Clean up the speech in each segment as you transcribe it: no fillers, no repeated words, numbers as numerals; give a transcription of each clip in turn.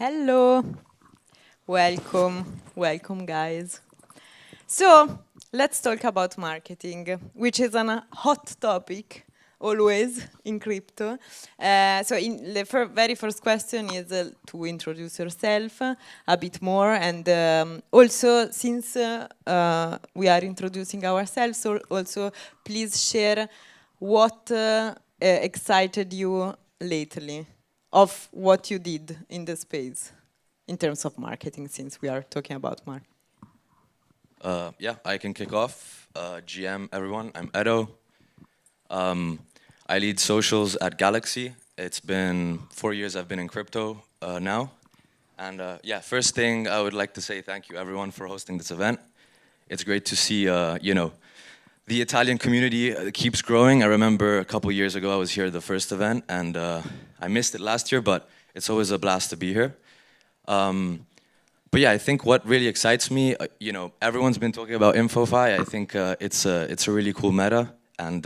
Hello, welcome guys. So let's talk about marketing, which is a hot topic always in crypto. So in the very first question is to introduce yourself a bit more, and also since we are introducing ourselves, so also please share what excited you lately of what you did in the space in terms of marketing, since we are talking about marketing. Yeah, I can kick off. GM, everyone. I'm Edo. I lead socials at Galxe. It's been 4 years I've been in crypto now. And yeah, first thing I would like to say thank you everyone for hosting this event. It's great to see, the Italian community keeps growing. I remember a couple years ago I was here at the first event, and I missed it last year, but it's always a blast to be here. But yeah, I think what really excites me, everyone's been talking about InfoFi. I think it's a really cool meta, and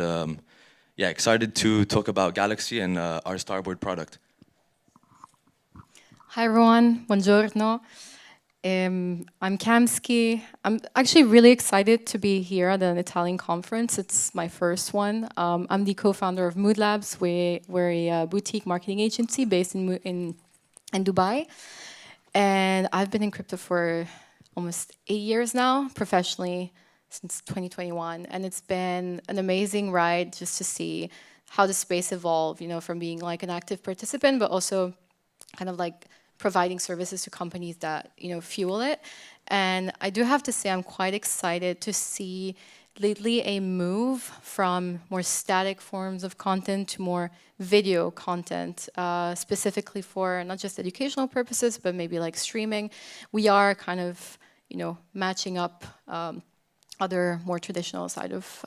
yeah, excited to talk about Galxe and our Starboard product. Hi everyone, buongiorno. I'm Camski. I'm actually really excited to be here at an Italian conference. It's my first one. I'm the co-founder of Mood Labs. We're a boutique marketing agency based in Dubai. And I've been in crypto for almost 8 years now, professionally since 2021. And it's been an amazing ride just to see how the space evolved, from being like an active participant, but also kind of like providing services to companies that, fuel it. And I do have to say I'm quite excited to see lately a move from more static forms of content to more video content, specifically for not just educational purposes, but maybe like streaming. We are kind of, matching up other more traditional side of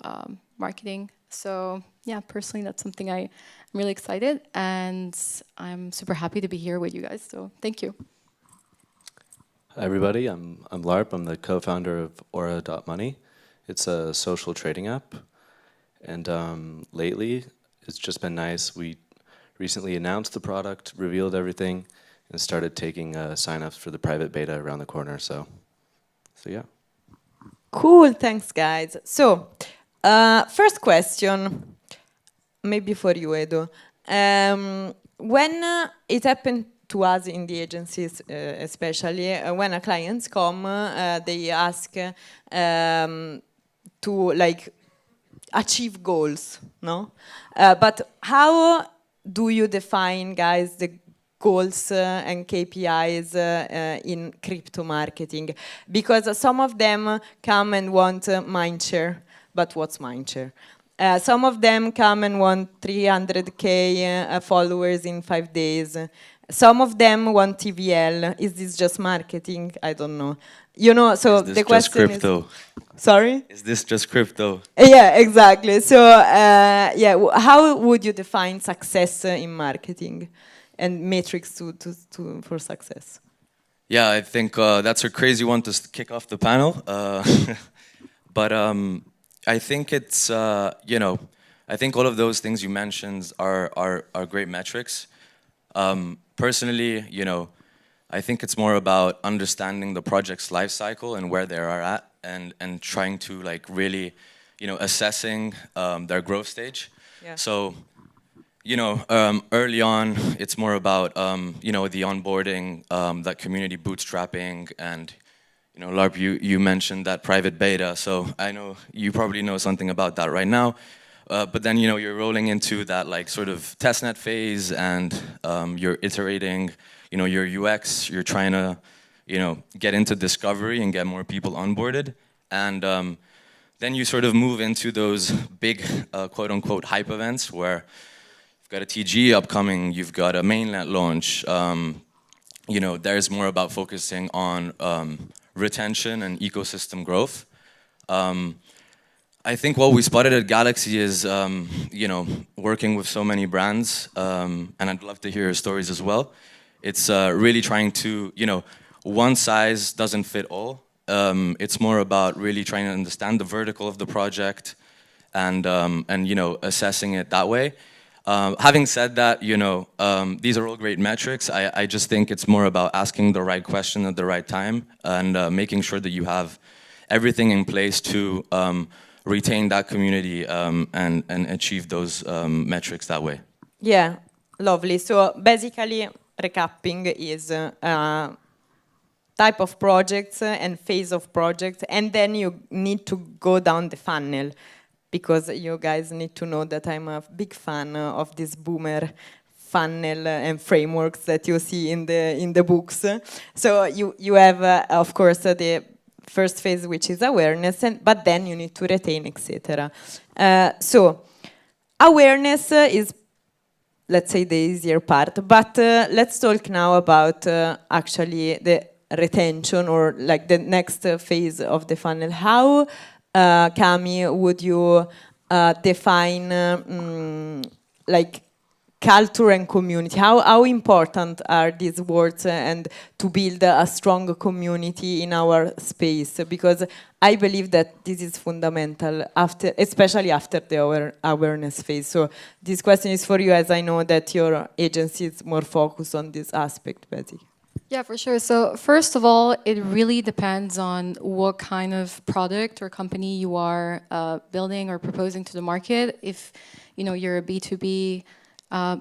marketing. So yeah, personally, that's something I'm really excited, and I'm super happy to be here with you guys. So thank you. Hi everybody, I'm Larp. I'm the co-founder of Aura.money. It's a social trading app, and lately it's just been nice. We recently announced the product, revealed everything, and started taking sign-ups for the private beta around the corner. So yeah. Cool, thanks guys. So first question, maybe for you, Edo. When it happened to us in the agencies, especially when our clients come, they ask to like achieve goals, no? But how do you define, guys, the goals and KPIs in crypto marketing? Because some of them come and want mindshare, but what's mindshare? Some of them come and want 300K followers in 5 days. Some of them want TVL. Is this just marketing? I don't know. So the question is... Sorry? Is this just crypto? Yeah, exactly. So yeah, how would you define success in marketing and metrics for success? Yeah, I think that's a crazy one to kick off the panel. But I think it's, I think all of those things you mentioned are great metrics. Personally, I think it's more about understanding the project's life cycle and where they are at, and trying to like really, assessing their growth stage. Yeah. So, early on, it's more about, the onboarding, that community bootstrapping, and, Larp, you mentioned that private beta, so I know you probably know something about that right now. But then, you're rolling into that like sort of testnet phase, and you're iterating, your UX, you're trying to, get into discovery and get more people onboarded. And then you sort of move into those big, quote unquote, hype events where you've got a TG upcoming, you've got a mainnet launch. There's more about focusing on retention and ecosystem growth. I think what we spotted at Galxe is, working with so many brands, and I'd love to hear your stories as well. It's really trying to, one size doesn't fit all. It's more about really trying to understand the vertical of the project and assessing it that way. Having said that, these are all great metrics. I just think it's more about asking the right question at the right time and making sure that you have everything in place to retain that community and achieve those metrics that way. Yeah, lovely. So basically, recapping is type of projects and phase of projects, and then you need to go down the funnel, because you guys need to know that I'm a big fan of this boomer funnel and frameworks that you see in the books. So you have, of course, the first phase, which is awareness, but then you need to retain, etc. So awareness is, let's say, the easier part, but let's talk now about actually the retention, or like the next phase of the funnel. How, Cami, would you define like culture and community? How important are these words and to build a strong community in our space? Because I believe that this is fundamental, especially after the awareness phase. So this question is for you, as I know that your agency is more focused on this aspect, Betty. Yeah, for sure. So first of all, it really depends on what kind of product or company you are building or proposing to the market. If you're a B2B,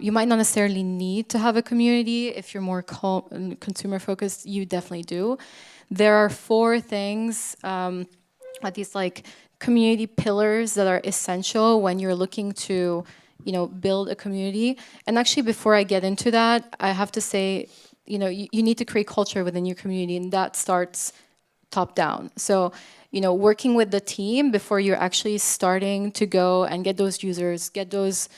you might not necessarily need to have a community. If you're more consumer focused, you definitely do. There are 4 things, these like community pillars that are essential when you're looking to, build a community. And actually, before I get into that, I have to say, you need to create culture within your community, and that starts top down. So, working with the team before you're actually starting to go and get those users, get those,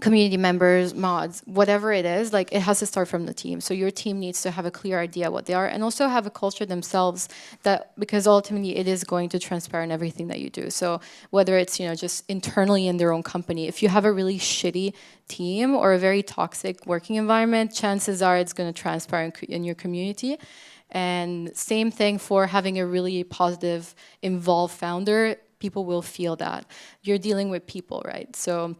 community members, mods, whatever it is, like it has to start from the team. So your team needs to have a clear idea what they are, and also have a culture themselves, that because ultimately it is going to transpire in everything that you do. So whether it's just internally in their own company, if you have a really shitty team or a very toxic working environment, chances are it's going to transpire in your community. And same thing for having a really positive, involved founder. People will feel that you're dealing with people, right? So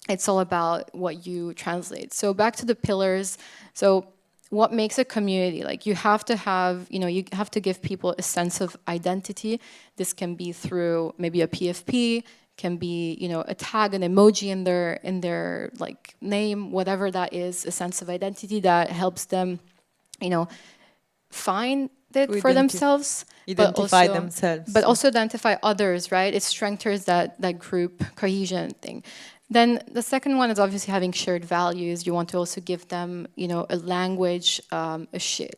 it's all about what you translate. So back to the pillars. So what makes a community? Like you have to have, you have to give people a sense of identity. This can be through maybe a PFP, can be, a tag, an emoji in their like name, whatever that is, a sense of identity that helps them, find it for themselves. Identify themselves. But also identify others, right? It strengthens that group cohesion thing. Then the second one is obviously having shared values. You want to also give them, a language,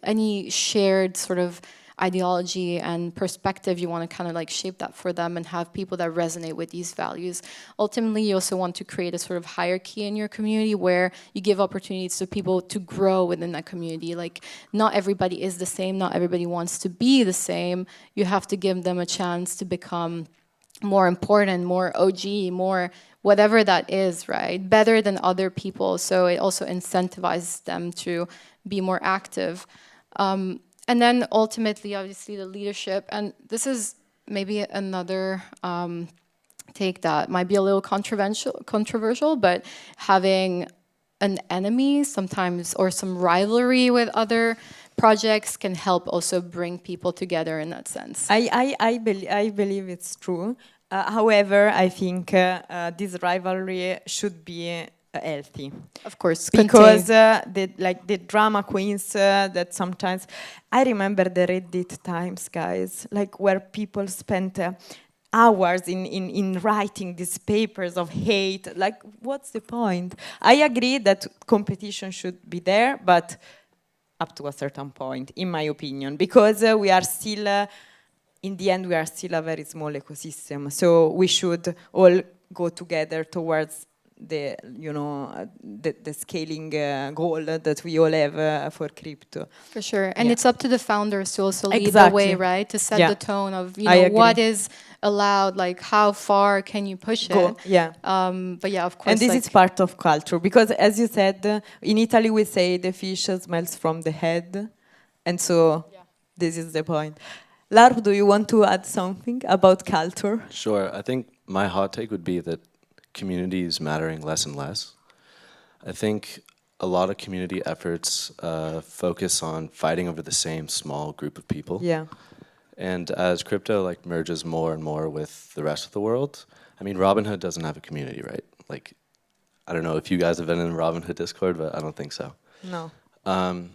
any shared sort of ideology and perspective. You want to kind of like shape that for them and have people that resonate with these values. Ultimately, you also want to create a sort of hierarchy in your community where you give opportunities to people to grow within that community. Like not everybody is the same. Not everybody wants to be the same. You have to give them a chance to become more important, more OG, more whatever that is, right? Better than other people. So it also incentivizes them to be more active. And then ultimately, obviously, the leadership. And this is maybe another take that might be a little controversial, but having an enemy sometimes or some rivalry with other projects can help also bring people together in that sense. I believe it's true. However, I think this rivalry should be healthy. Of course, because the drama queens that sometimes I remember the Reddit times, guys, like where people spent hours in writing these papers of hate. Like, what's the point? I agree that competition should be there, but up to a certain point, in my opinion, because we are still. In the end, we are still a very small ecosystem, so we should all go together towards the scaling goal that we all have for crypto. For sure, and it's up to the founders to also lead Exactly. the way, right? To set the tone of what is allowed, like how far can you push it? Yeah. But yeah, of course. And this is part of culture, because as you said, in Italy we say the fish smells from the head, and so this is the point. Larp, do you want to add something about culture? Sure. I think my hot take would be that community is mattering less and less. I think a lot of community efforts focus on fighting over the same small group of people. Yeah. And as crypto like merges more and more with the rest of the world, I mean, Robinhood doesn't have a community, right? Like, I don't know if you guys have been in Robinhood Discord, but I don't think so. No. And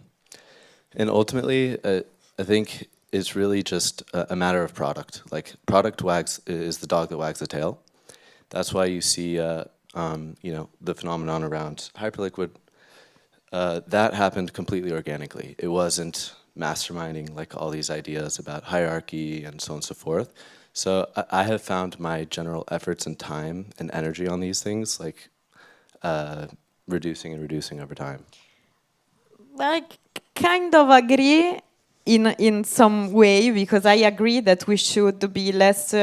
ultimately, I think it's really just a matter of product. Like, product is the dog that wags the tail. That's why you see, you know, the phenomenon around Hyperliquid. That happened completely organically. It wasn't masterminding like all these ideas about hierarchy and so on and so forth. So I have found my general efforts and time and energy on these things like reducing and reducing over time. I kind of agree in some way, because I agree that we should be less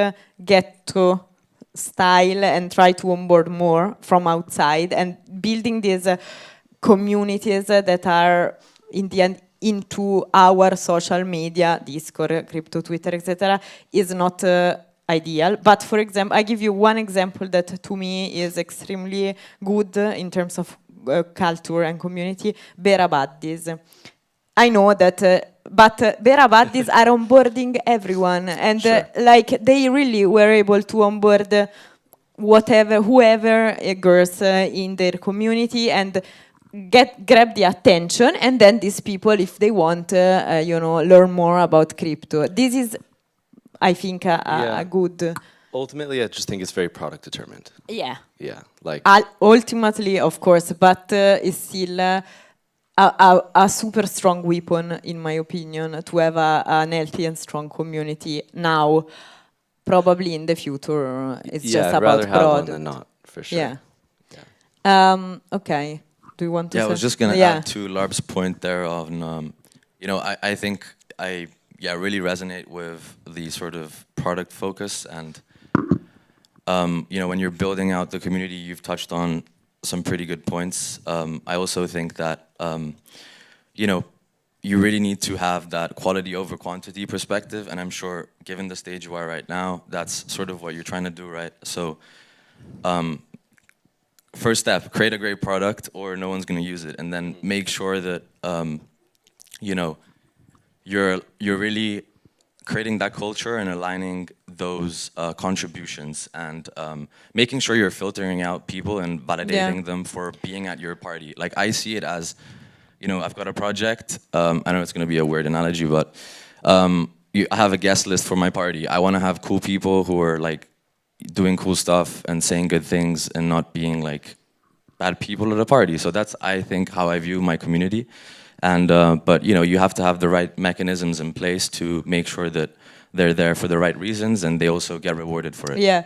ghetto style and try to onboard more from outside, and building these communities that are in the end into our social media, Discord, crypto, Twitter, etc., is not ideal. But for example, I give you one example that to me is extremely good in terms of culture and community, Bera Buddies. I know that, but Bera Buddies are onboarding everyone, and Sure. like they really were able to onboard whoever girls in their community, and grab the attention, and then these people, if they want, you know, learn more about crypto. This is, I think, Yeah. a good. Ultimately, I just think it's very product determined. Yeah. Yeah, like Ultimately, of course, but it's still a super strong weapon, in my opinion, to have an healthy and strong community now. Probably in the future, it's yeah, just I'd about rather have one product. than not, for sure. Yeah. Yeah. Okay. Do you want to? Yeah, I say? was just gonna Yeah. add to Larp's point there on, you know, I think I really resonate with the sort of product focus, and you know, when you're building out the community, you've touched on some pretty good points. I also think that you know, you really need to have that quality over quantity perspective, and I'm sure, given the stage you are right now, that's sort of what you're trying to do, right? So. First step, create a great product or no one's going to use it, and then make sure that you know, you're really creating that culture and aligning those contributions, and making sure you're filtering out people and validating them for being at your party. Like, I see it as, you know, I've got a project, I know it's going to be a weird analogy, but I have a guest list for my party. I want to have cool people who are like doing cool stuff and saying good things and not being like bad people at a party. So that's, I think, how I view my community. And but you know, you have to have the right mechanisms in place to make sure that they're there for the right reasons and they also get rewarded for it. Yeah,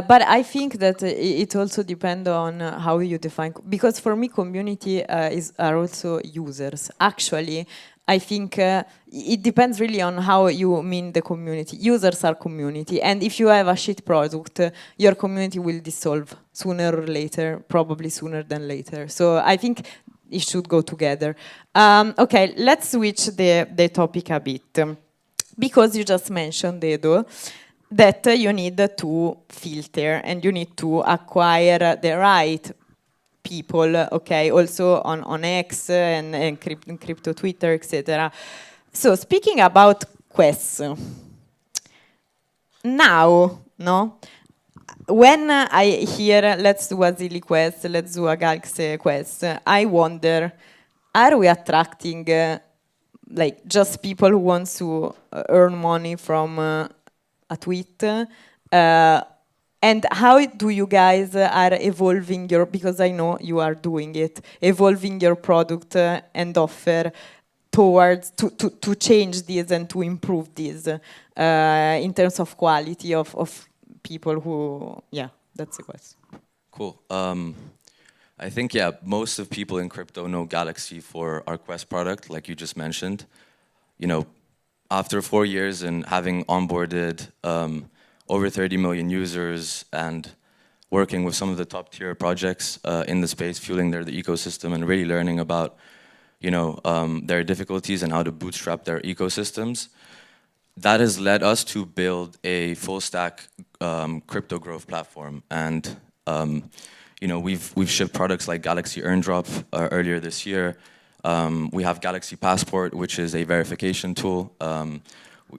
but I think that it also depends on how you define. Because for me, community are also users. Actually, I think it depends really on how you mean the community. Users are community, and if you have a shit product, your community will dissolve sooner or later, probably sooner than later. So I think it should go together. Okay, let's switch the topic a bit. Because you just mentioned, Edo, that you need to filter and you need to acquire the right people, okay, also on X and crypto Twitter, etc. So speaking about quests, now, no? When I hear, let's do a Zilli quest, let's do a Galxe quest, I wonder, are we attracting like just people who want to earn money from a tweet? And how do you guys are evolving your, because I know you are doing it, evolving your product and offer towards to change this and to improve this in terms of quality of people who, yeah, that's the question. Cool. I think, yeah, most of people in crypto know Galxe for our Quest product, like you just mentioned. You know, after 4 years and having onboarded over 30 million users and working with some of the top tier projects in the space, fueling the ecosystem and really learning about, you know, their difficulties and how to bootstrap their ecosystems, that has led us to build a full stack crypto growth platform. And You know, we've shipped products like Galaxy EarnDrop earlier this year. We have Galaxy Passport, which is a verification tool.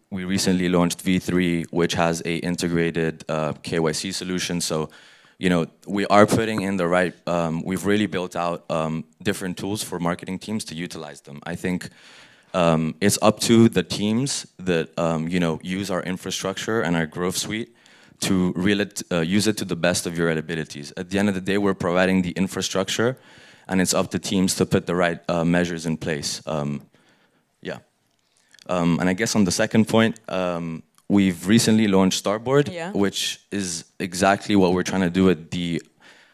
We recently launched V3, which has a integrated KYC solution. So, you know, we are putting in the right, we've really built out different tools for marketing teams to utilize them. I think it's up to the teams that, you know, use our infrastructure and our growth suite to really use it to the best of your abilities. At the end of the day, we're providing the infrastructure, and it's up to teams to put the right measures in place. Yeah. And I guess on the second point, we've recently launched Starboard, which is exactly what we're trying to do at the,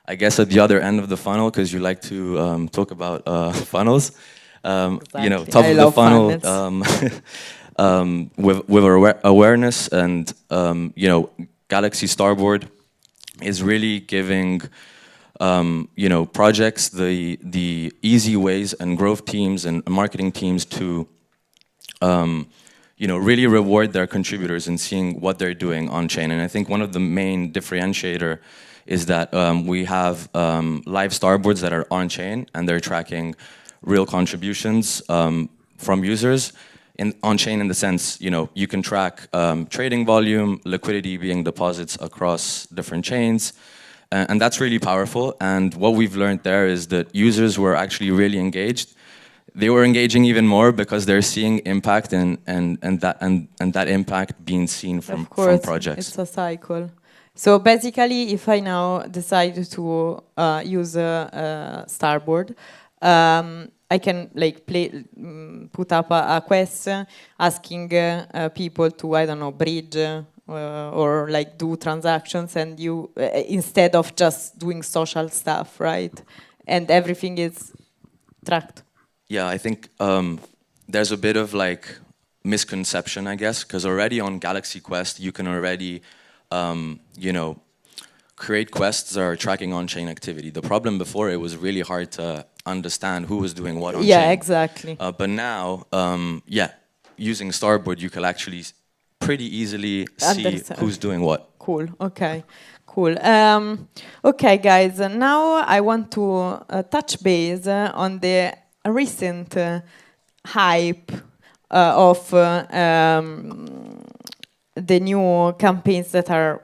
I guess, at the other end of the funnel, because you like to talk about funnels. Exactly. You know, top of the funnel with awareness, and you know, Galaxy Starboard is really giving you know, projects the easy ways, and growth teams and marketing teams to you know, really reward their contributors and seeing what they're doing on chain. And I think one of the main differentiator is that we have live starboards that are on chain, and they're tracking real contributions from users on chain, in the sense, you know, you can track trading volume, liquidity being deposits across different chains. And that's really powerful. And what we've learned there is that users were actually really engaged. They were engaging even more because they're seeing impact, and that impact being seen from projects. It's a cycle. So basically, if I now decide to use Starboard, I can like put up a quest asking people to, I don't know, bridge or like do transactions, and you instead of just doing social stuff, right? And everything is tracked. Yeah, I think there's a bit of like misconception, I guess, because already on Galaxy Quest you can already, you know, create quests that are tracking on-chain activity. The problem before, it was really hard to understand who was doing what on-chain. Yeah, exactly. But now, yeah, using Starboard, you can actually pretty easily see who's doing what. Cool. Okay. Cool. Okay, guys. Now I want to touch base on the recent hype of the new campaigns that are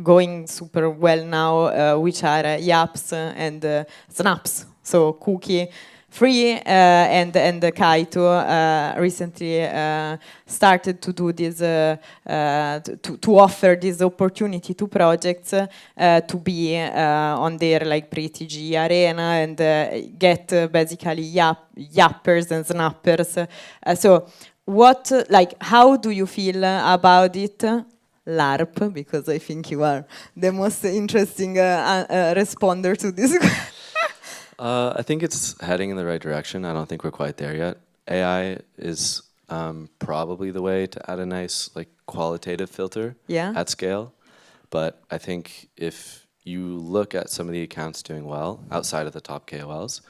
going super well now, which are Yaps and Snaps. So cookie free, and Kaito recently started to do this to offer this opportunity to projects to be on their like pre-TG arena and get basically yappers and snappers. So what, like, how do you feel about it? Larp, because I think you are the most interesting responder to this. I think it's heading in the right direction. I don't think we're quite there yet. AI is probably the way to add a nice like qualitative filter at scale. But I think if you look at some of the accounts doing well outside of the top KOLs,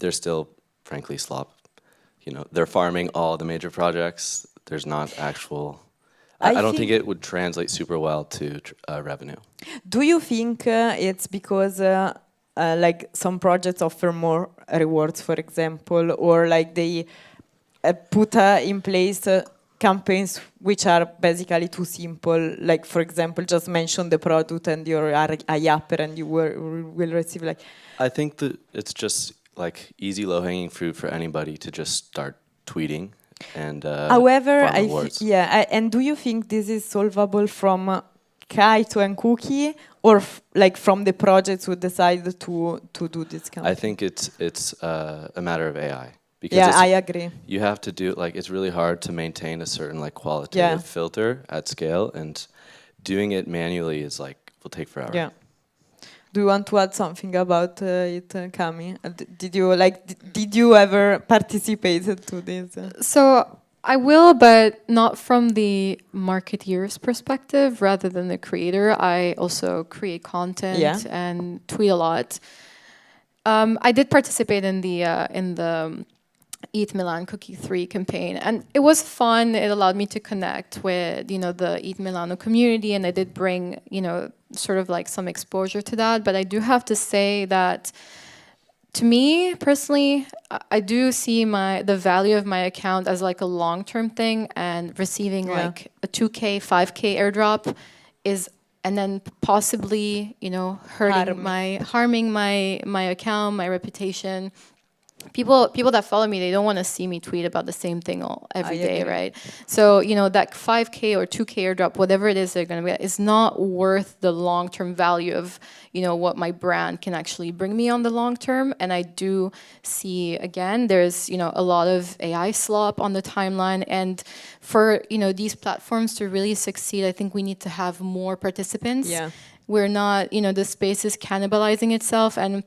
they're still frankly slop. You know, they're farming all the major projects. There's not actual. I don't think it would translate super well to revenue. Do you think it's because like some projects offer more rewards, for example, or like they put in place campaigns which are basically too simple? Like, for example, just mention the product and you're a yapper and you will receive like... I think that it's just like easy low-hanging fruit for anybody to just start tweeting. And however, and do you think this is solvable from Kaito and Cookie, or like from the projects who decide to do this kind? I think it's a matter of AI. Because I agree. You have to do like it's really hard to maintain a certain like qualitative filter at scale, and doing it manually is like will take forever. Yeah. Do you want to add something about it, Cami? Did you ever participate to this? So I will, but not from the marketeer's perspective, rather than the creator. I also create content and tweet a lot. I did participate in the ETHMilan Cookie 3 campaign, and it was fun. It allowed me to connect with, you know, the ETHMilano community, and I did bring, you know, sort of like some exposure to that. But I do have to say that, to me personally, I do see the value of my account as like a long-term thing, and receiving like a 2K, 5K airdrop is, and then possibly, you know, harming my account, my reputation. People that follow me, they don't want to see me tweet about the same thing every day, right? So, you know, that 5K or 2K airdrop, whatever it is they're going to get, is not worth the long-term value of, you know, what my brand can actually bring me on the long term. And I do see, again, there's, you know, a lot of AI slop on the timeline. And for, you know, these platforms to really succeed, I think we need to have more participants. Yeah. We're not, you know, the space is cannibalizing itself. And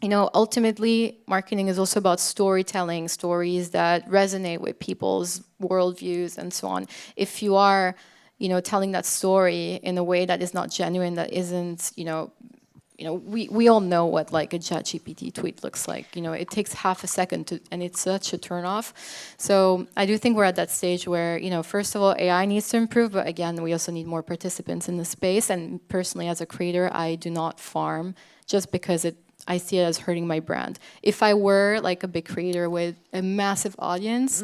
you know, ultimately, marketing is also about storytelling, stories that resonate with people's worldviews and so on. If you are, you know, telling that story in a way that is not genuine, that isn't, we all know what like a ChatGPT tweet looks like. You know, it takes half a second to, and it's such a turnoff. So I do think we're at that stage where, you know, first of all, AI needs to improve, but again, we also need more participants in the space. And personally, as a creator, I do not farm just because I see it as hurting my brand. If I were like a big creator with a massive audience,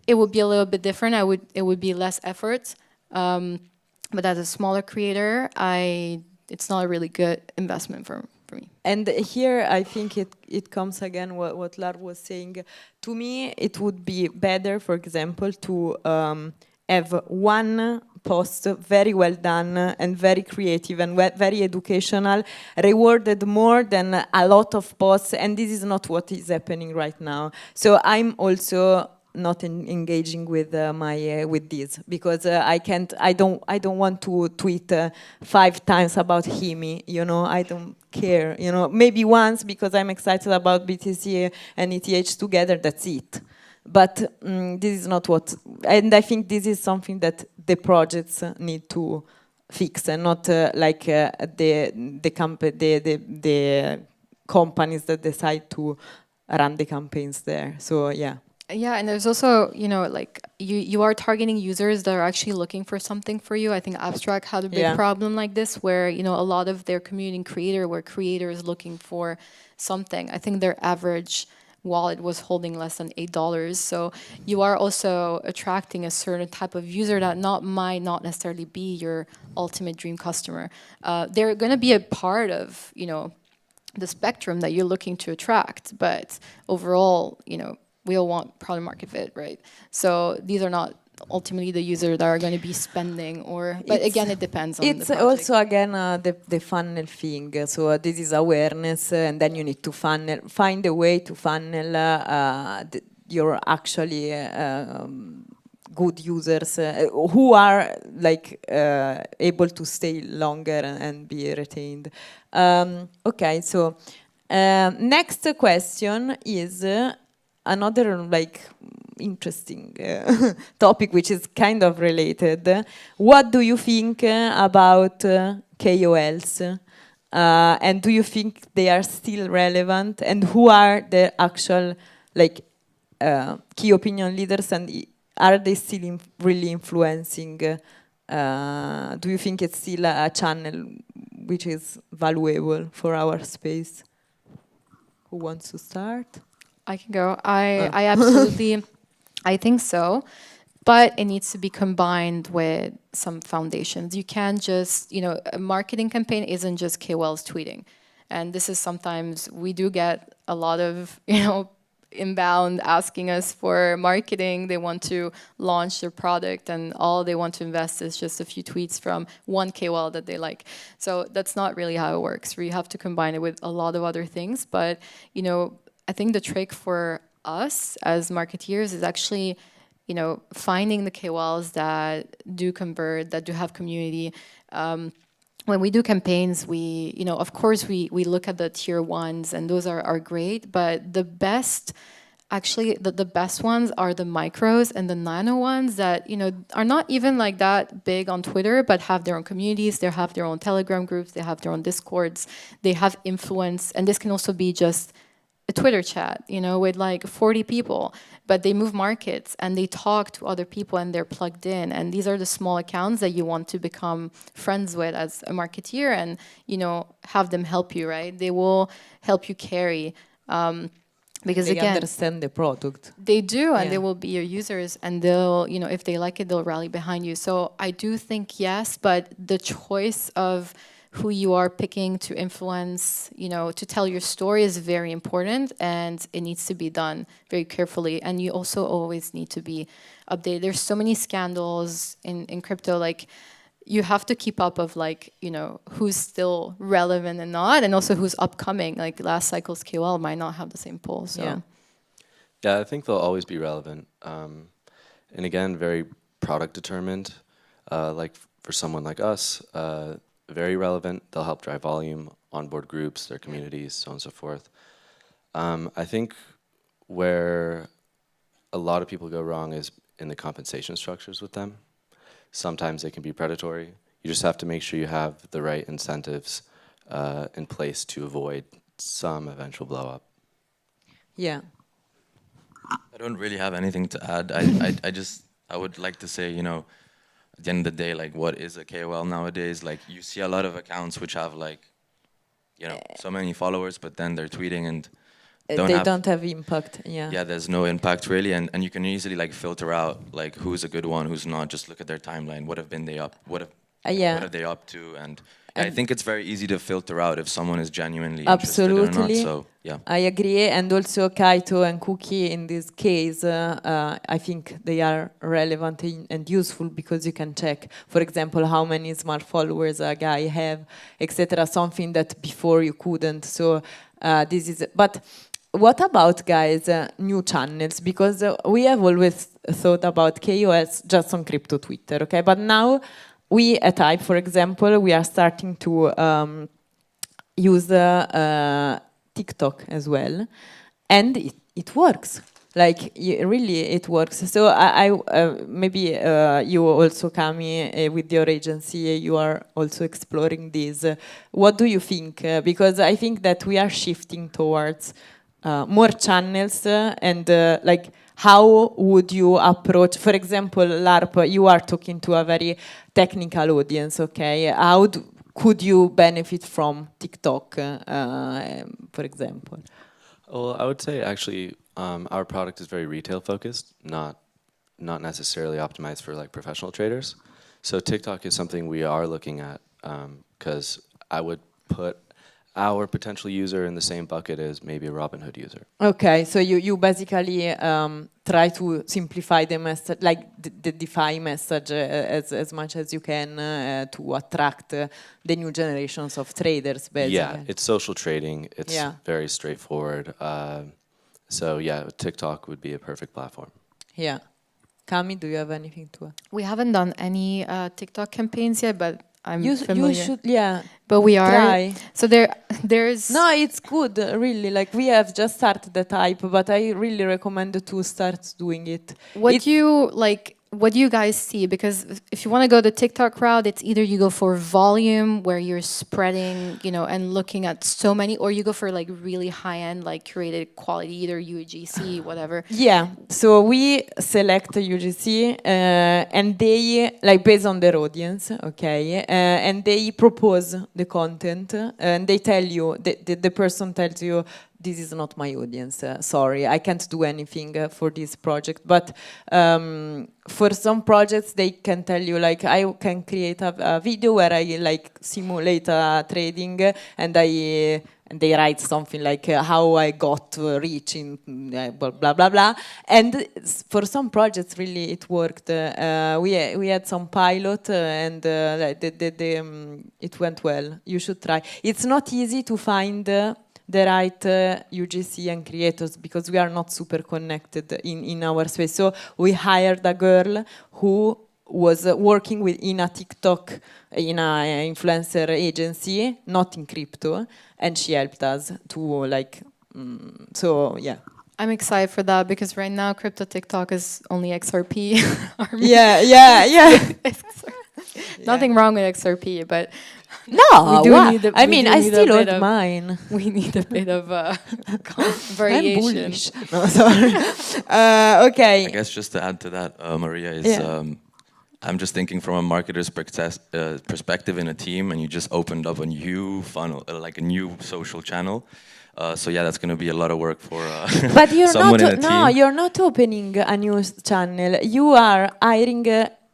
it would be a little bit different. It would be less effort. But as a smaller creator, it's not a really good investment for me. And here I think it comes again what Larp was saying. To me, it would be better, for example, to have one post very well done and very creative and very educational, rewarded more than a lot of posts, and this is not what is happening right now. So I'm also not engaging with with this because I don't want to tweet 5 times about Himi, you know. I don't care, you know. Maybe once because I'm excited about BTC and ETH together. That's it. But this is not what, and I think this is something that the projects need to fix, and not like the companies that decide to run the campaigns there. So yeah. Yeah, and there's also, you know, like you are targeting users that are actually looking for something for you. I think Abstract had a big problem like this, where, you know, a lot of their community and creator were creators looking for something. I think their average wallet was holding less than $8. So you are also attracting a certain type of user that might not necessarily be your ultimate dream customer. They're going to be a part of, you know, the spectrum that you're looking to attract. But overall, you know, we all want product market fit, right? So these are not ultimately the users that are going to be spending, but again, it depends on the project. It's also, again, the funnel thing. So this is awareness, and then you need to find a way to funnel your actually good users who are like able to stay longer and be retained. Okay, so next question is another like interesting topic, which is kind of related. What do you think about KOLs? And do you think they are still relevant? And who are the actual like key opinion leaders? And are they still really influencing? Do you think it's still a channel which is valuable for our space? Who wants to start? I can go. I absolutely, I think so, but it needs to be combined with some foundations. You can't just, you know, a marketing campaign isn't just KOLs tweeting. And this is sometimes, we do get a lot of, you know, inbound asking us for marketing. They want to launch their product and all they want to invest is just a few tweets from one KOL that they like. So that's not really how it works. We have to combine it with a lot of other things. But, you know, I think the trick for us as marketeers is actually, you know, finding the KOLs that do convert, that do have community. When we do campaigns, we, you know, of course we look at the tier ones and those are great, but the best, actually the best ones are the micros and the nano ones that, you know, are not even like that big on Twitter, but have their own communities, they have their own Telegram groups, they have their own Discords, they have influence, and this can also be just a Twitter chat, you know, with like 40 people, but they move markets and they talk to other people and they're plugged in. And these are the small accounts that you want to become friends with as a marketeer and, you know, have them help you, right? They will help you carry. Because they again, understand the product. they do, and Yeah. they will be your users, and they'll, you know, if they like it, they'll rally behind you. So I do think yes, but the choice of who you are picking to influence, you know, to tell your story is very important, and it needs to be done very carefully. And you also always need to be updated. There's so many scandals in crypto, like you have to keep up of like, you know, who's still relevant and not, and also who's upcoming. Like last cycle's KOL might not have the same pull. So Yeah. Yeah, I think they'll always be relevant. And again, very product determined. Like for someone like us, very relevant. They'll help drive volume, onboard groups, their communities, so on and so forth. I think where a lot of people go wrong is in the compensation structures with them. Sometimes they can be predatory. You just have to make sure you have the right incentives in place to avoid some eventual blow up. Yeah. I don't really have anything to add. I would like to say, you know, at the end of the day, like, what is a KOL nowadays? Like, you see a lot of accounts which have, like, you know, so many followers, but then they're tweeting and Don't have impact. Yeah. yeah, there's no impact really, and you can easily like filter out like who's a good one, who's not. Just look at their timeline. What have they up to? And I think it's very easy to filter out if someone is genuinely interested or not. So yeah, I agree. And also Kaito and Cookie in this case, I think they are relevant and useful because you can check, for example, how many smart followers a guy have, etc. Something that before you couldn't. So this is, but what about, guys, new channels? Because we have always thought about KOS just on crypto Twitter, okay? But now we at Hype, for example, we are starting to use TikTok as well, and it works. Like really, it works. So I maybe you also, Cami, with your agency, you are also exploring this. What do you think? Because I think that we are shifting towards more channels and like how would you approach, for example, Larp, you are talking to a very technical audience, okay? How could you benefit from TikTok, for example? Well, I would say actually our product is very retail focused, not necessarily optimized for like professional traders. So TikTok is something we are looking at because I would put our potential user in the same bucket as maybe a Robinhood user. Okay, so you basically try to simplify the message, like the DeFi message as much as you can to attract the new generations of traders, basically. Yeah, it's social trading. It's very straightforward. So yeah, TikTok would be a perfect platform. Yeah. Cami, do you have anything to add? we haven't done any TikTok campaigns yet, but I'm familiar. You should, yeah. But we are. Try. So there's. No, it's good, really. Like we have just started the type, but I really recommend to start doing it. What do you guys see? Because if you want to go the TikTok route, it's either you go for volume where you're spreading, you know, and looking at so many, or you go for like really high end, like curated quality, either UGC, whatever. Yeah. So we select UGC and they, like based on their audience, okay, and they propose the content and they tell you, the person tells you, this is not my audience, sorry, I can't do anything for this project. But for some projects, they can tell you, like, I can create a video where I like simulate trading, and they write something like how I got rich in blah, blah, blah, blah. And for some projects, really, it worked. We had some pilot and it went well. You should try. It's not easy to find the right UGC and creators because we are not super connected in our space. So we hired a girl who was working in a TikTok, in an influencer agency, not in crypto, and she helped us to like, so yeah. I'm excited for that because right now crypto TikTok is only XRP. Yeah. Nothing wrong with XRP, but No, We do why? need a- I we mean, do I need a still bit hold of- mine. We need a bit of I'm variation. bullish. No, sorry. Okay. I guess just to add to that, Maria, is Yeah. I'm just thinking from a marketer's perspective in a team, and you just opened up a new funnel, like a new social channel. So yeah, that's going to be a lot of work for But you're someone not. in a No, team. you're not opening a news channel. You are hiring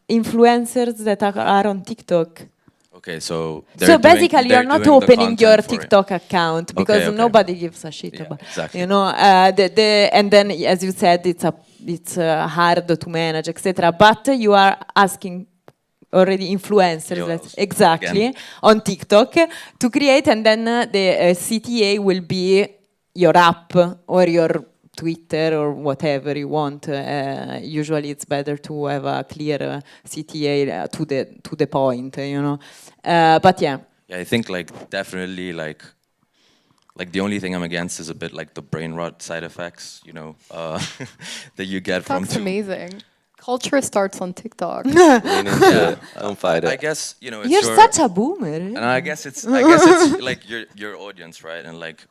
influencers that are on TikTok. Okay, so So basically, they're you're not doing the opening your content for it. TikTok account because Okay, okay. nobody gives a shit Yeah, about. exactly. You know, and then as you said, it's hard to manage, etc. But you are asking already influencers, KOLs, exactly, again. on TikTok to create, and then the CTA will be your app or your Twitter or whatever you want. Usually, it's better to have a clear CTA to the point, you know. But yeah, Yeah, I think like definitely like the only thing I'm against is a bit like the brain rot side effects, you know, that you get from TikTok's amazing. Culture starts on TikTok. Lean into it. Don't fight I it. guess you know it's you're your, such a boomer. and I guess it's like your audience, right? And like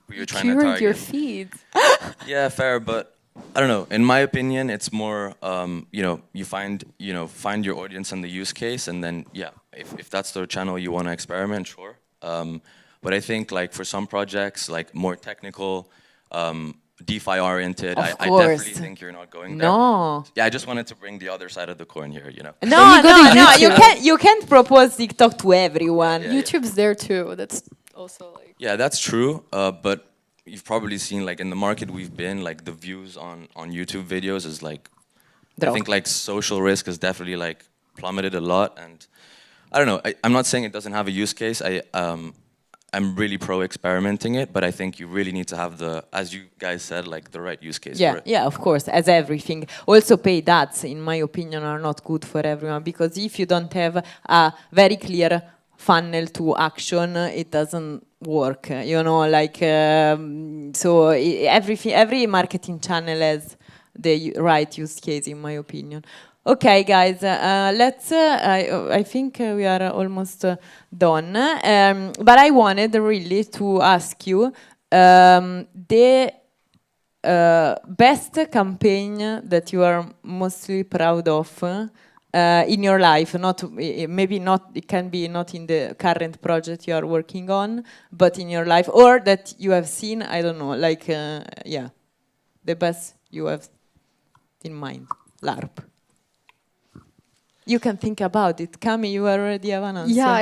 who you're trying to Curate your target. feed. Yeah, fair, but I don't know. In my opinion, it's more you know, you find your audience and the use case, and then yeah, if that's the channel you want to experiment, sure. But I think like for some projects, like more technical, DeFi oriented, Of I course. definitely think you're not going there. No. Yeah, I just wanted to bring the other side of the coin here, you know. No, you go to no, YouTube. you can't propose TikTok to everyone. Yeah. YouTube's there too. That's also like. Yeah, that's true. But you've probably seen like in the market we've been, like the views on YouTube videos is like, I think like social risk has definitely like plummeted a lot. And I don't know. I'm not saying it doesn't have a use case. I'm really pro experimenting it, but I think you really need to have the, as you guys said, like the right use case for it. Yeah, of course, as everything. Also, paid ads, in my opinion, are not good for everyone because if you don't have a very clear funnel to action, it doesn't work. You know, like so every marketing channel has the right use case, in my opinion. Okay, guys, let's. I think we are almost done. But I wanted really to ask you the best campaign that you are mostly proud of in your life. Not maybe not. It can be not in the current project you are working on, but in your life, or that you have seen. I don't know. Like yeah, the best you have in mind. Larp. You can think about it. Cami, you already have an answer. Yeah, I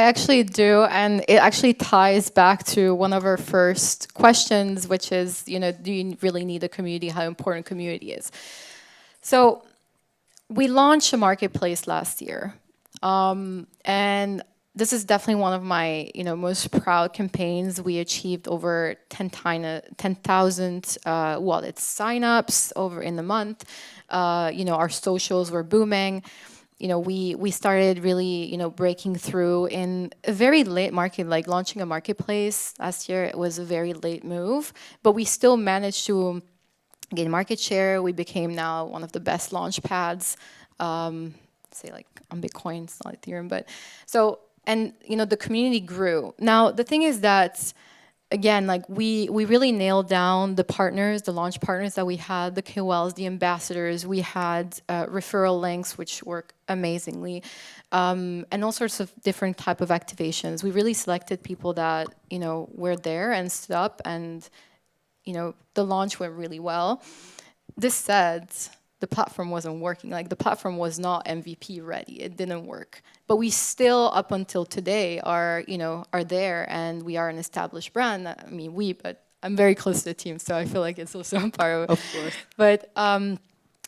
actually do, and it actually ties back to one of our first questions, which is, you know, do you really need a community? How important community is? So, we launched a marketplace last year, and this is definitely one of my, you know, most proud campaigns. We achieved over 10,000 wallet signups over in the month. You know, our socials were booming. You know, we started really, you know, breaking through in a very late market, like launching a marketplace last year. It was a very late move, but we still managed to gain market share. We became now one of the best launch pads, say like on Bitcoin, it's not Ethereum, but so, and you know, the community grew. Now, the thing is that, again, like we really nailed down the partners, the launch partners that we had, the KOLs, the ambassadors. We had referral links, which work amazingly, and all sorts of different type of activations. We really selected people that, you know, were there and stood up, and, you know, the launch went really well. This said, the platform wasn't working. Like the platform was not MVP ready. It didn't work. But we still, up until today, are, you know, are there, and we are an established brand. I mean, but I'm very close to the team, so I feel like it's also a part of course. But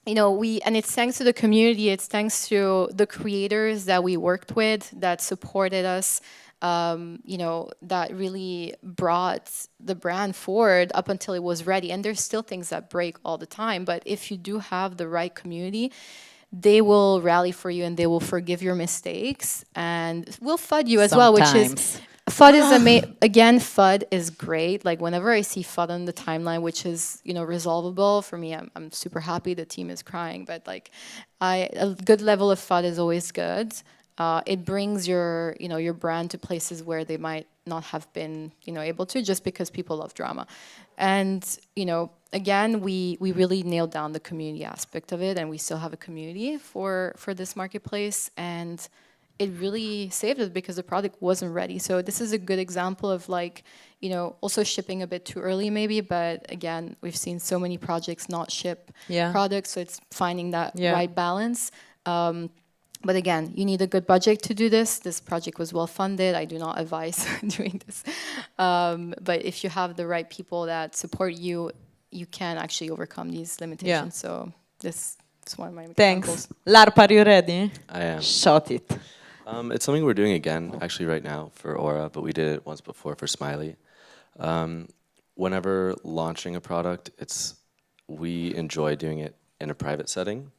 you know, and it's thanks to the community. It's thanks to the creators that we worked with, that supported us. You know, that really brought the brand forward up until it was ready. And there's still things that break all the time. But if you do have the right community, they will rally for you and they will forgive your mistakes and will FUD you as well, which is, FUD is again, FUD is great. Like whenever I see FUD on the timeline, which is, you know, resolvable, for me, I'm super happy the team is crying. But like, a good level of FUD is always good. It brings your, your brand to places where they might not have been, able to, just because people love drama. And, again, we really nailed down the community aspect of it, and we still have a community for this marketplace. And it really saved us because the product wasn't ready. So this is a good example of like, also shipping a bit too early maybe, but again, we've seen so many projects not ship products, so it's finding that right balance. But again, you need a good budget to do this. This project was well funded. I do not advise doing this. But if you have the right people that support you, you can actually overcome these limitations. So this is one of my examples. Thanks. Larp, are you ready? I am. Shot it. It's something we're doing again, actually, right now for Aura, but we did it once before for Smiley. Whenever launching a product, we enjoy doing it in a private setting.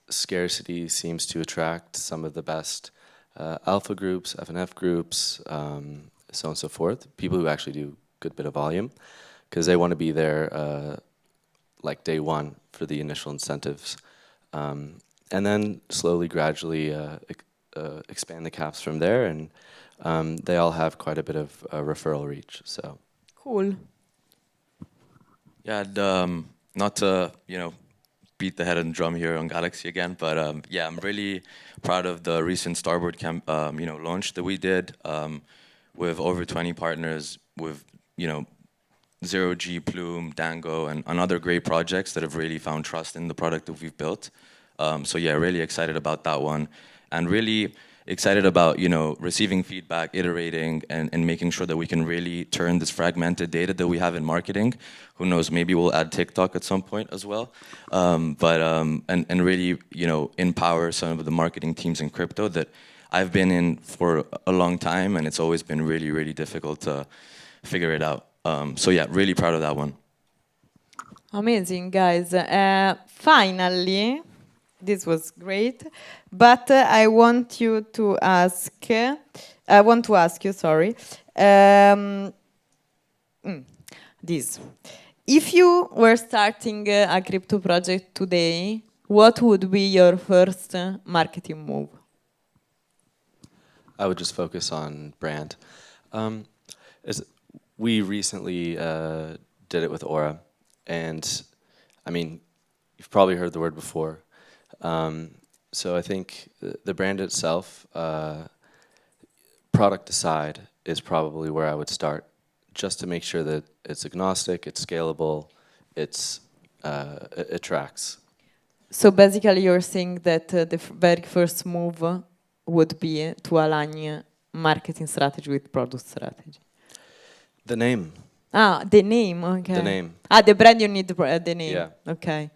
Scarcity seems to attract some of the best alpha groups, F&F groups, so on and so forth, people who actually do a good bit of volume, because they want to be there like day one for the initial incentives. And then slowly, gradually expand the caps from there, and they all have quite a bit of referral reach. So cool. Yeah, and, not to beat the head on the drum here on Galaxy again, but yeah, I'm really proud of the recent Starboard launch that we did with over 20 partners, with Zero G, Plume, Dango, and other great projects that have really found trust in the product that we've built. So yeah, really excited about that one, and really excited about receiving feedback, iterating, and making sure that we can really turn this fragmented data that we have in marketing. Who knows? Maybe we'll add TikTok at some point as well. And really empower some of the marketing teams in crypto that I've been in for a long time, and it's always been really, really difficult to figure it out. So yeah, really proud of that one. Amazing, guys. Finally, this was great, but I want to ask you, sorry, this. If you were starting a crypto project today, what would be your first marketing move? I would just focus on brand. We recently did it with Aura, and I mean, you've probably heard the word before. So I think the brand itself, product aside, is probably where I would start, just to make sure that it's agnostic, it's scalable, it tracks. So basically you're saying that the very first move would be to align marketing strategy with product strategy. The name. Ah, the name, okay. The name. Ah, the brand, you need the name. Yeah. Okay.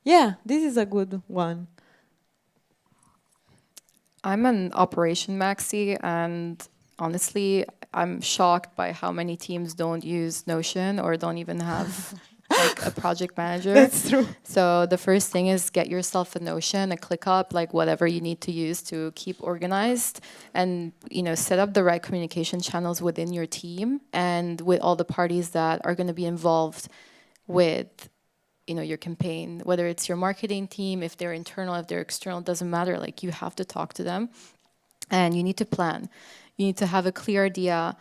Yeah, this is a good one. I'm an operation maxi, and honestly, I'm shocked by how many teams don't use Notion or don't even have like a project manager. That's true. So the first thing is get yourself a Notion, a ClickUp, like whatever you need to use to keep organized, and set up the right communication channels within your team and with all the parties that are going to be involved with your campaign, whether it's your marketing team, if they're internal, if they're external, it doesn't matter. Like, you have to talk to them, and you need to plan. You need to have a clear idea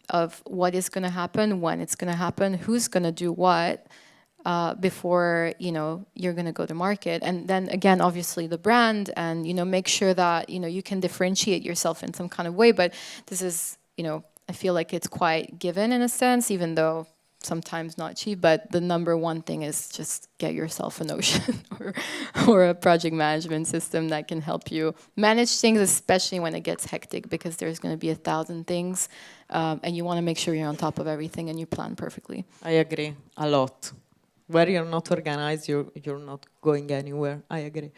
of what is going to happen, when it's going to happen, who's going to do what before you're going to go to market. And then again, obviously the brand, and make sure that you can differentiate yourself in some kind of way. But this is I feel like it's quite given in a sense, even though sometimes not cheap, but the number one thing is just get yourself a Notion or a project management system that can help you manage things, especially when it gets hectic, because there's going to be 1,000 things, and you want to make sure you're on top of everything and you plan perfectly. I agree a lot. Where you're not organized, you're not going anywhere. I agree.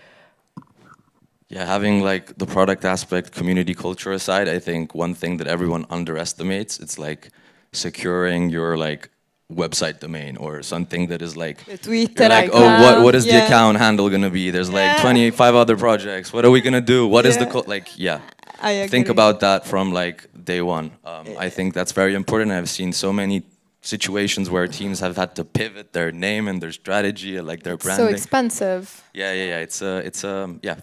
Yeah, having like the product aspect, community culture aside, I think one thing that everyone underestimates, it's like securing your website domain or something that is like Twitter like, account, oh, what is the account handle gonna be? There's like 25 other projects. What are we gonna do? What is the I agree. think about that from day one. I think that's very important. I've seen so many situations where teams have had to pivot their name and their strategy, their branding. So expensive. Yeah.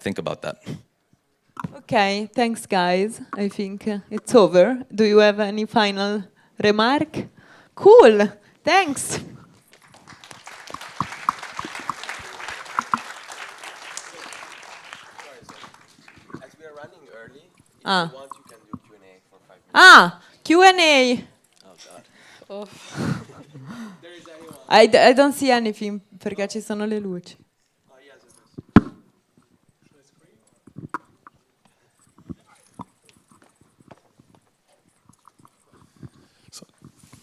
Think about that. Okay, thanks guys. I think it's over. Do you have any final remark? Cool. Thanks. As we are running early, if Ah. you want, you can do Q&A for 5 minutes. Ah, Q&A. Oh God. Oh. There is anyone. I don't see anything perché ci sono le luci. Oh yes, it is.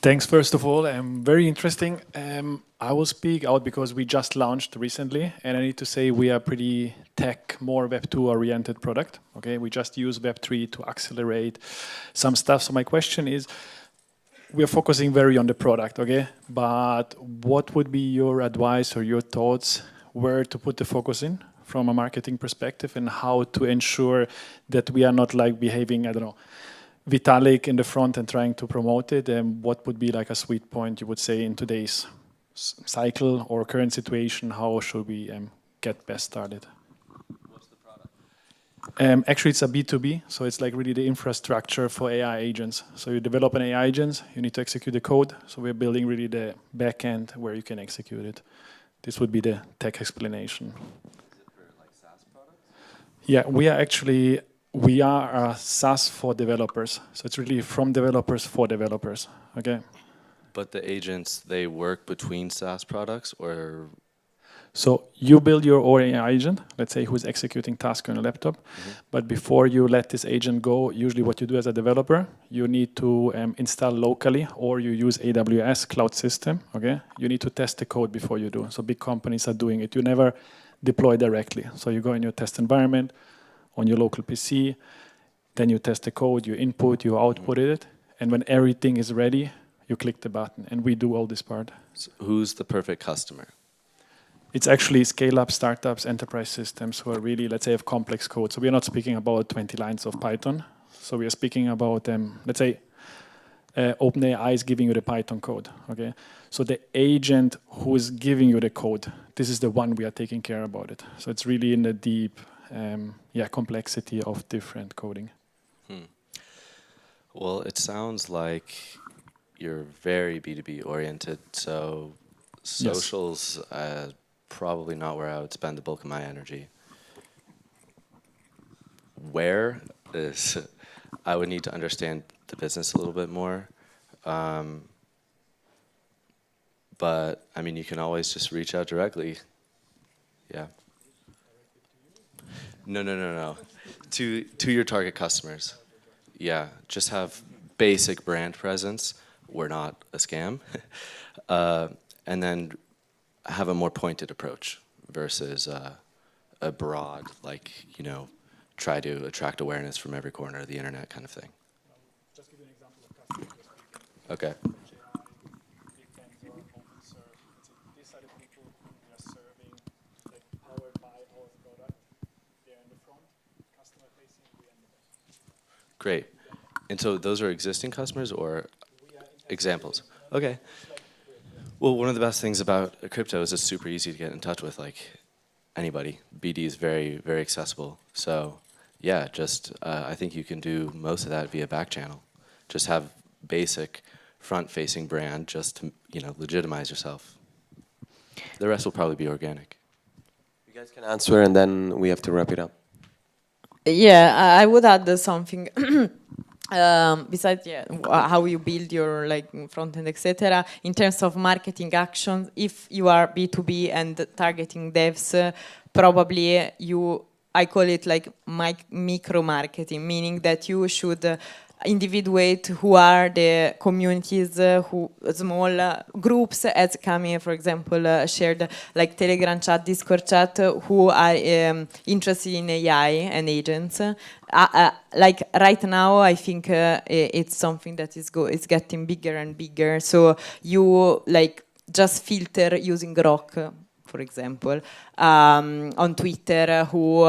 Thanks, first of all. Very interesting. I will speak out because we just launched recently, and I need to say we are pretty tech, more Web2 oriented product. Okay, we just use Web3 to accelerate some stuff. So my question is, we are focusing very on the product, okay? But what would be your advice or your thoughts where to put the focus in from a marketing perspective, and how to ensure that we are not like behaving, I don't know, Vitalik in the front and trying to promote it, and what would be like a sweet point you would say in today's cycle or current situation? How should we get best started? What's the product? Actually, it's a B2B, so it's like really the infrastructure for AI agents. So you develop an AI agent, you need to execute the code. So we're building really the back end where you can execute it. This would be the tech explanation. Is it for like SaaS products? Yeah, we are a SaaS for developers. So it's really from developers for developers. Okay. But the agents, they work between SaaS products, or So you build your own AI agent, let's say, who's executing tasks on a laptop. But before you let this agent go, usually what you do as a developer, you need to install locally, or you use AWS cloud system. Okay, you need to test the code before you do. So big companies are doing it. You never deploy directly. So you go in your test environment on your local PC, then you test the code, you input, you output it, and when everything is ready, you click the button, and we do all this part. so who's the perfect customer? It's actually scale-up startups, enterprise systems who are really, let's say, have complex code. So we are not speaking about 20 lines of Python. So we are speaking about, let's say, OpenAI is giving you the Python code. Okay, so the agent who is giving you the code, this is the one we are taking care about it. So it's really in the deep, complexity of different coding. Well, it sounds like you're very B2B oriented, so socials probably not where I would spend the bulk of my energy. Where is, I would need to understand the business a little bit more. But I mean, you can always just reach out directly. Yeah. No. To your target customers. Yeah, just have basic brand presence. We're not a scam. And then have a more pointed approach versus a broad, like, try to attract awareness from every corner of the internet kind of thing. Just give you an example of customers. Okay. These are the people who we are serving, like powered by our product. They're in the front, customer facing, we're in the back. Great. And so those are existing customers or examples? Okay. Well, one of the best things about crypto is it's super easy to get in touch with, like, anybody. BD is very, very accessible. So, yeah, just I think you can do most of that via back channel. Just have basic front-facing brand just to, legitimize yourself. The rest will probably be organic. You guys can answer, and then we have to wrap it up. Yeah, I would add something. Besides, how you build your front end, etc. In terms of marketing actions, if you are B2B and targeting devs, probably I call it like micro marketing, meaning that you should individuate who are the communities, small groups, as Camille, for example, shared, like Telegram chat, Discord chat, who are interested in AI and agents. Like right now, I think it's something that is getting bigger and bigger. So you just filter using Grok, for example, on Twitter, who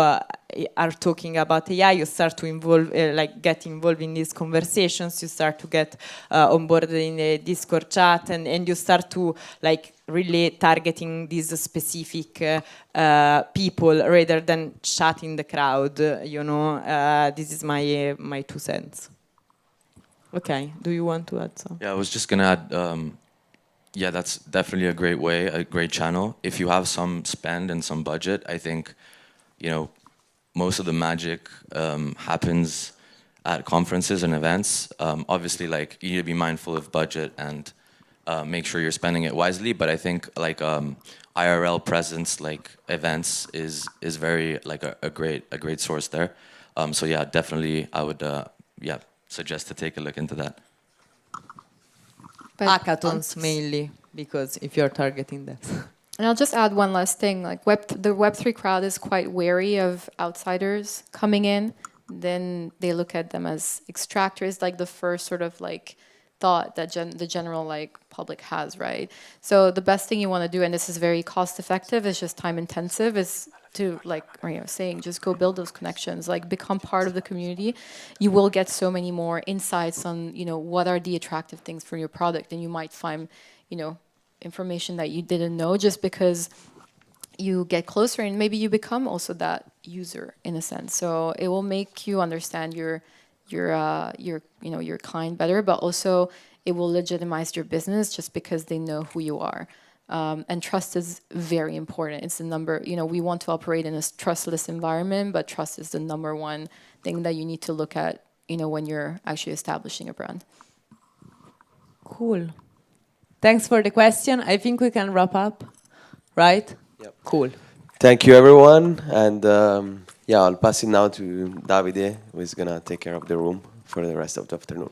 are talking about AI, you start to involve, like get involved in these conversations, you start to get onboarded in a Discord chat, and you start to like really targeting these specific people rather than chatting the crowd, you know. This is my 2 cents. Okay, do you want to add something? Yeah, I was just gonna add, yeah, that's definitely a great way, a great channel. If you have some spend and some budget, I think, you know, most of the magic happens at conferences and events. Obviously, like, you need to be mindful of budget and make sure you're spending it wisely. But I think like IRL presence, like events, is very like a great source there. So yeah, definitely, I would yeah, suggest to take a look into that. But Hackathons mainly, because if you're targeting that. And I'll just add one last thing. Like the Web3 crowd is quite wary of outsiders coming in. Then they look at them as extractors, like the first sort of like thought that the general like public has, right? So the best thing you want to do, and this is very cost effective, is just time intensive, is to like, or, you know, saying just go build those connections, like become part of the community. You will get so many more insights on, you know, what are the attractive things for your product, and you might find, you know, information that you didn't know just because you get closer and maybe you become also that user in a sense. So it will make you understand your you know, your client better, but also it will legitimize your business just because they know who you are. And trust is very important. It's the number, you know, we want to operate in a trustless environment, but trust is the #1 thing that you need to look at, you know, when you're actually establishing a brand. Cool. Thanks for the question. I think we can wrap up, right? Yep. Cool. Thank you, everyone. And yeah, I'll pass it now to Davide, who is going to take care of the room for the rest of the afternoon.